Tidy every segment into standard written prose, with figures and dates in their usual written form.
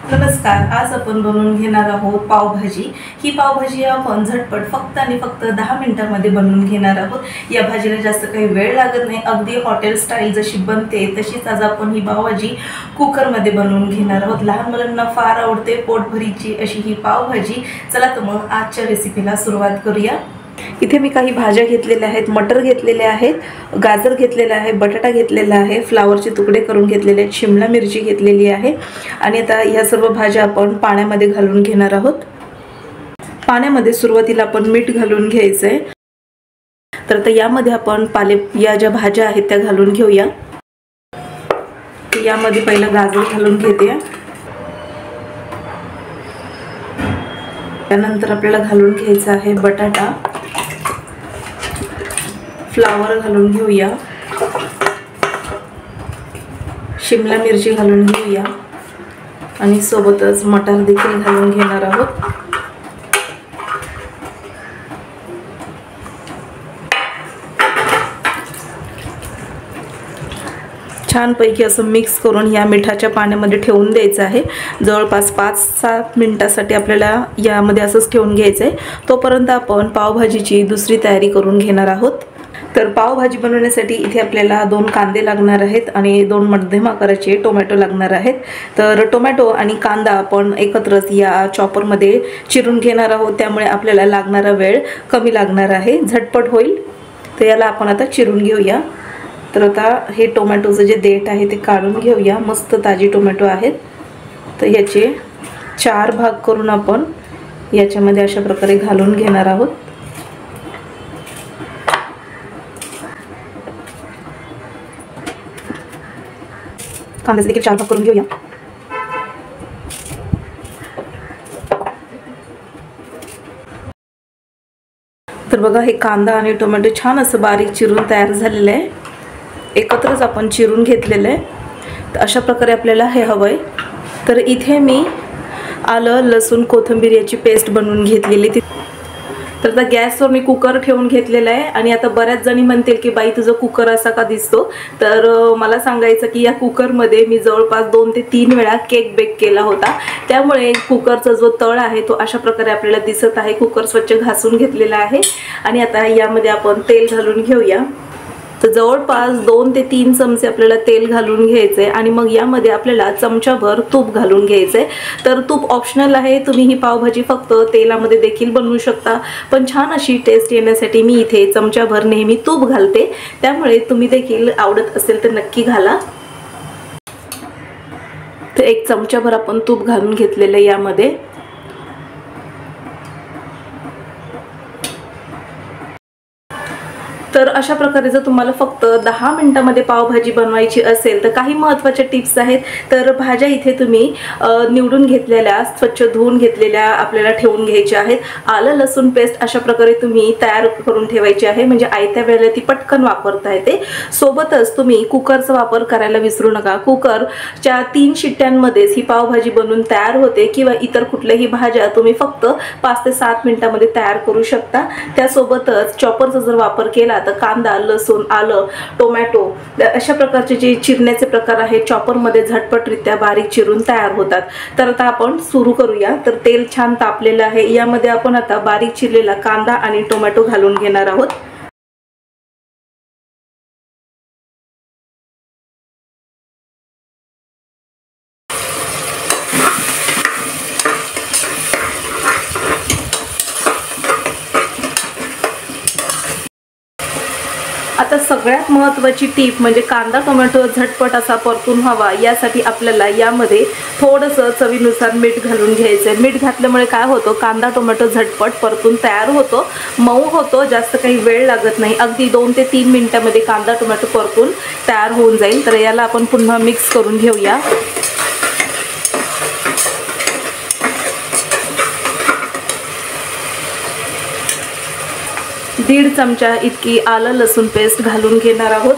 नमस्कार, आज आपण बनवून घेणार आहोत पावभाजी। ही पावभाजी आपण झटपट फक्त आणि फक्त 10 मिनिटांमध्ये बनवून घेणार आहोत। या भाजीला जास्त काही वेळ लागत नाही, अगदी हॉटेल स्टाईल जशी बनते तशीच आज आपण ही पावभाजी कुकरमध्ये बनवून घेणार आहोत। लहान मुलांना फार आवडते, पोटभरीची अशी ही पावभाजी। चला तर मग आजच्या रेसिपीला सुरुवात करूया। इथे मी काही भाज्या घेतलेल्या आहेत, मटर घेतलेले आहेत, गाजर घेतलेला आहे, बटाटा घेतलेला आहे, फ्लावरचे तुकडे करून घेतलेले आहेत, शिमला मिरची घेतलेली आहे आणि आता या सर्व भाज्या आपण पाण्यामध्ये घालून घेणार आहोत। पाण्यामध्ये सुरुवातीला आपण मीठ घालून घ्यायचंय। तर आता यामध्ये आपण या ज्या भाज्या आहेत त्या घालून घेऊया। यामध्ये पहिलं गाजर घालून घेते, त्यानंतर आपल्याला घालून घ्यायचा आहे बटाटा, फ्लावर घालून घेऊया, शिमला मिरची घालून घेऊया आणि सोबतच मटार देखील घालून घेणार आहोत। छानपैकी असं मिक्स करून या मिठाच्या पाण्यामध्ये ठेवून द्यायचं आहे। जवळपास 5-7 मिनिटांसाठी आपल्याला यामध्ये असंच ठेवून घ्यायचं आहे। तोपर्यंत आपण पावभाजीची दुसरी तयारी करून घेणार आहोत। तर पावभाजी बनवण्यासाठी इथे आपल्याला 2 कांदे लागणार आहेत आणि 2 मध्यम आकाराचे टोमॅटो लागणार आहेत। तर टोमॅटो आणि कांदा आपण एकत्रच या चॉपरमध्ये चिरून घेणार आहोत, त्यामुळे आपल्याला लागणारा वेळ कमी लागणार आहे, झटपट होईल। तर याला आपण आता चिरून घेऊया। तर आता हे टोमॅटोचं जे देठ आहे ते काढून घेऊया। मस्त ताजी टोमॅटो आहेत, तर याचे 4 भाग करून आपण याच्यामध्ये अशा प्रकारे घालून घेणार आहोत। कांद्याचे देखील 4 भाग करून घेऊया। तर बघा, हे कांदा आणि टोमॅटो छान असं बारीक चिरून तयार झालेलं आहे, एकत्रच आपण चिरून घेतलेलं आहे। तर अशा प्रकारे आपल्याला हे हवंय। तर इथे मी आलं, लसूण, कोथिंबीर याची पेस्ट बनवून घेतलेली। तर आता गॅसवर मी कुकर ठेवून घेतलेला आहे आणि आता बऱ्याच जणी म्हणतील की बाई तुझा कुकर असा का दिसतो। तर मला सांगायचं की या कुकरमध्ये मी जवळपास 2 ते 3 वेळा केक बेक केला होता, त्यामुळे कुकरचा जो तळ आहे तो अशा प्रकारे आपल्याला दिसत आहे। कुकर स्वच्छ घासून घेतलेला आहे आणि आता यामध्ये आपण तेल घालून घेऊया। तर जवळपास 2 ते 3 चमचे आपल्याला तेल घालून घ्यायचे आणि मग यामध्ये आपल्याला चमचाभर तूप घालून घ्यायचे। तर तूप ऑप्शनल आहे, तुम्ही ही पावभाजी फक्त तेलामध्ये देखील बनवू शकता, पण छान अशी टेस्ट येण्यासाठी मी इथे चमचाभर नेहमी तूप घालते, त्यामुळे तुम्ही देखील आवडत असेल तर नक्की घाला। तर 1 चमचाभर आपण तूप घालून घेतलेलं यामध्ये। तर अशा प्रकारे जर तुम्हाला फक्त 10 मिनिटांमध्ये पावभाजी बनवायची असेल तर काही महत्त्वाच्या टिप्स आहेत। तर भाज्या इथे तुम्ही निवडून घेतलेल्या, स्वच्छ धुवून घेतलेल्या आपल्याला ठेवून घ्यायच्या आहेत। आलं लसूण पेस्ट अशा प्रकारे तुम्ही तयार करून ठेवायची आहे, म्हणजे आयत्या वेळेला ती पटकन वापरता येते। सोबतच तुम्ही कुकरचा वापर करायला विसरू नका। कुकरच्या 3 शिट्ट्यांमध्येच ही पावभाजी बनवून तयार होते, किंवा इतर कुठल्याही भाज्या तुम्ही फक्त 5 ते 7 मिनिटांमध्ये तयार करू शकता। त्यासोबतच चॉपरचा जर वापर केला तर कांदा, लसूण, आलं, टोमॅटो अशा प्रकारचे जे चिरण्याचे प्रकार आहेत चॉपरमध्ये झटपटरित्या बारीक चिरून तयार होतात। तर आता आपण सुरू करूया। तर तेल छान तापलेलं आहे, यामध्ये आपण आता बारीक चिरलेला कांदा आणि टोमॅटो घालून घेणार आहोत। आता सगळ्यात महत्त्वाची टीप म्हणजे कांदा टोमॅटो झटपट असा परतून व्हावा, यासाठी आपल्याला यामध्ये थोडंसं चवीनुसार मीठ घालून घ्यायचं आहे। मीठ घातल्यामुळे काय होतं, कांदा टोमॅटो झटपट परतून तयार होतो, मऊ होतो, जास्त काही वेळ लागत नाही। अगदी 2 ते 3 मिनिटांमध्ये कांदा टोमॅटो परतून तयार होऊन जाईल। तर याला आपण पुन्हा मिक्स करून घेऊया। 1.5 चमचा इतकी आलं लसूण पेस्ट घालून घेणार आहोत।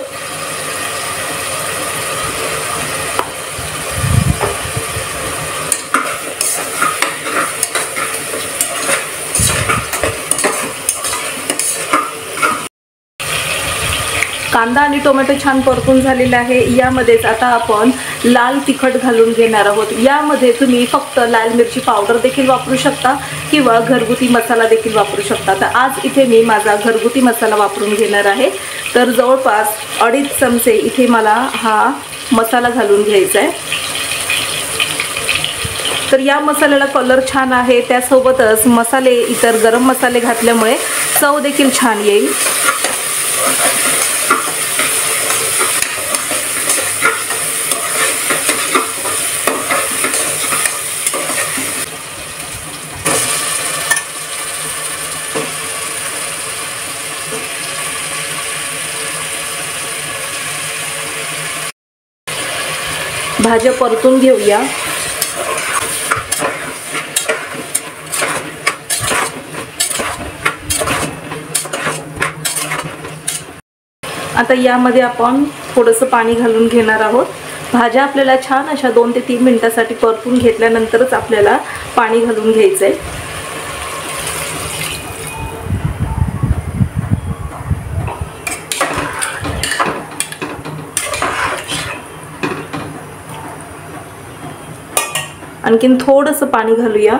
कांदा आणि टोमॅटो छान परतून झालेला आहे। यामध्येच आता आपण लाल तिखट घालून घेणार आहोत। यामध्ये तुम्ही फक्त लाल मिरची पावडर देखील वापरू शकता किंवा घरगुती मसाला देखील वापरू शकता। तर आज इथे मी माझा घरगुती मसाला वापरून घेणार आहे। तर जवळपास 2.5 चमचे इथे मला हा मसाला घालून घ्यायचा आहे। तर या मसाल्याला कलर छान आहे, त्यासोबतच मसाले इतर गरम मसाले घातल्यामुळे चव देखील छान येईल। भाज्या परतून घेऊया। आता यामध्ये आपण थोडंसं पाणी घालून घेणार आहोत। भाज्या आपल्याला छान अशा 2 ते 3 मिनिटांसाठी परतून घेतल्यानंतरच आपल्याला पाणी घालून घ्यायचं आहे। आणखीन थोडंसं पाणी घालूया।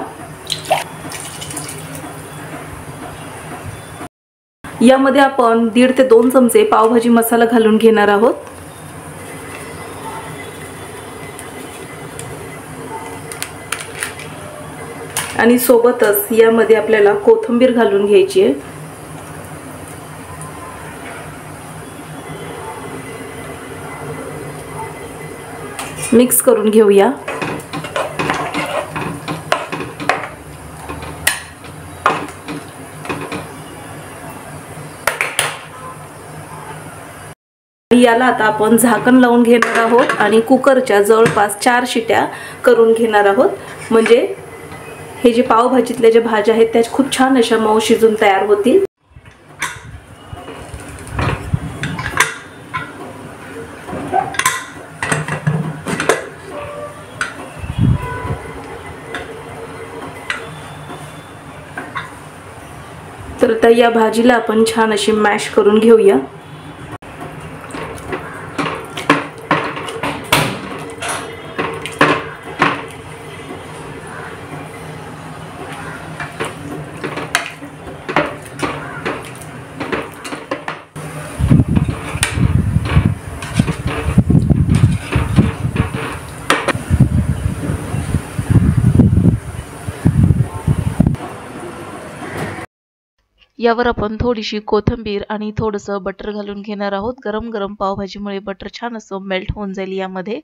यामध्ये आपण 1.5 ते 2 चमचे पावभाजी मसाला घालून घेणार आहोत। आणि सोबतच यामध्ये आपल्याला कोथिंबीर घालून घ्यायची आहे। मिक्स करून घेऊया। याला आता आपण झाकण लावून घेणार आहोत आणि कुकरच्या जवळपास 4 शिट्या करून घेणार आहोत। म्हणजे हे जे पावभाजीतल्या ज्या भाज्या आहेत त्या खूप छान अशा मऊ शिजून तयार होतील। तर आता या भाजीला आपण छान अशी मॅश करून घेऊया। यावर आपण थोडीशी कोथिंबीर आणि थोडंसं बटर घालून घेणार आहोत। गरम गरम पावभाजीमुळे बटर छान असं मेल्ट होऊन जाईल यामध्ये।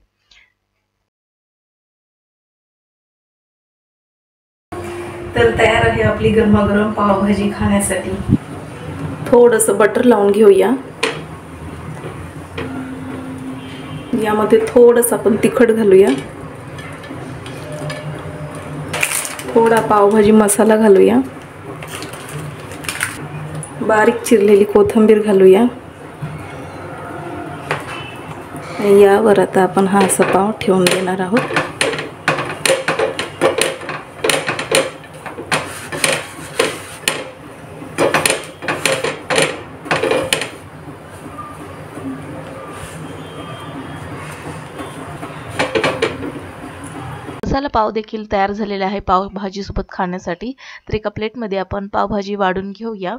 तर तयार आहे आपली गरमागरम पावभाजी खाण्यासाठी। थोडंसं बटर लावून घेऊया। यामध्ये थोडंसं आपण तिखट घालूया। थोडा पावभाजी मसाला घालूया। बारीक चिरलेली कोथिंबीर घालूया। यावर आता आपण हा असा पाव ठेवून देणार आहोत। मसाला पाव देखील तयार झालेला आहे पावभाजी सोबत खाण्यासाठी। तर एका प्लेटमध्ये आपण पावभाजी वाढून घेऊया।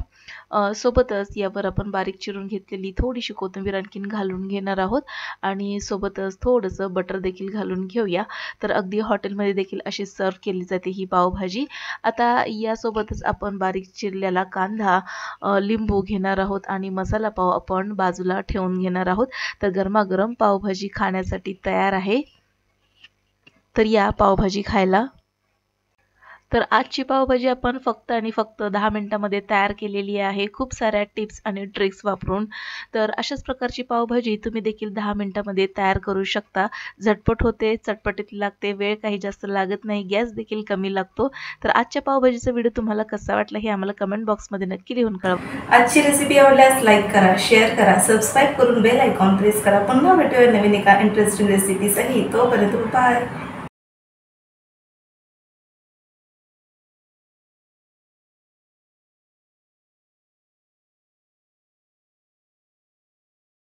सोबतच यावर आपण बारीक चिरून घेतलेली थोडीशी कोथिंबीर आणखीन घालून घेणार आहोत आणि सोबतच थोडंसं बटर देखील घालून घेऊया। तर अगदी हॉटेलमध्ये देखील अशी सर्व केली जाते ही पावभाजी। आता यासोबतच आपण बारीक चिरलेला कांदा, लिंबू घेणार आहोत आणि मसाला पाव आपण बाजूला ठेवून घेणार आहोत। तर गरमागरम पावभाजी खाण्यासाठी तयार आहे। तर या पावभाजी खायला। तर आजची पावभाजी आपण फक्त आणि फक्त 10 मिनिटांमध्ये तयार केलेली आहे, खूप साऱ्या टिप्स आणि ट्रिक्स वापरून। तर अशाच प्रकारची पावभाजी तुम्ही देखील 10 मिनिटांमध्ये तयार करू शकता। झटपट होते, चटपटीत लागते, वेळ काही जास्त लागत नाही, गॅस देखील कमी लागतो। तर आजच्या पावभाजीचा व्हिडिओ तुम्हाला कसा वाटला हे आम्हाला कमेंट बॉक्समध्ये नक्की लिहून कळवा। आजची रेसिपी आवडल्यास लाईक करा, शेअर करा, सबस्क्राईब करून बेल आयकॉन प्रेस करा। पुन्हा भेटूया नवीन एका इंटरेस्टिंग रेसिपी सहित। तोपर्यंत बाय।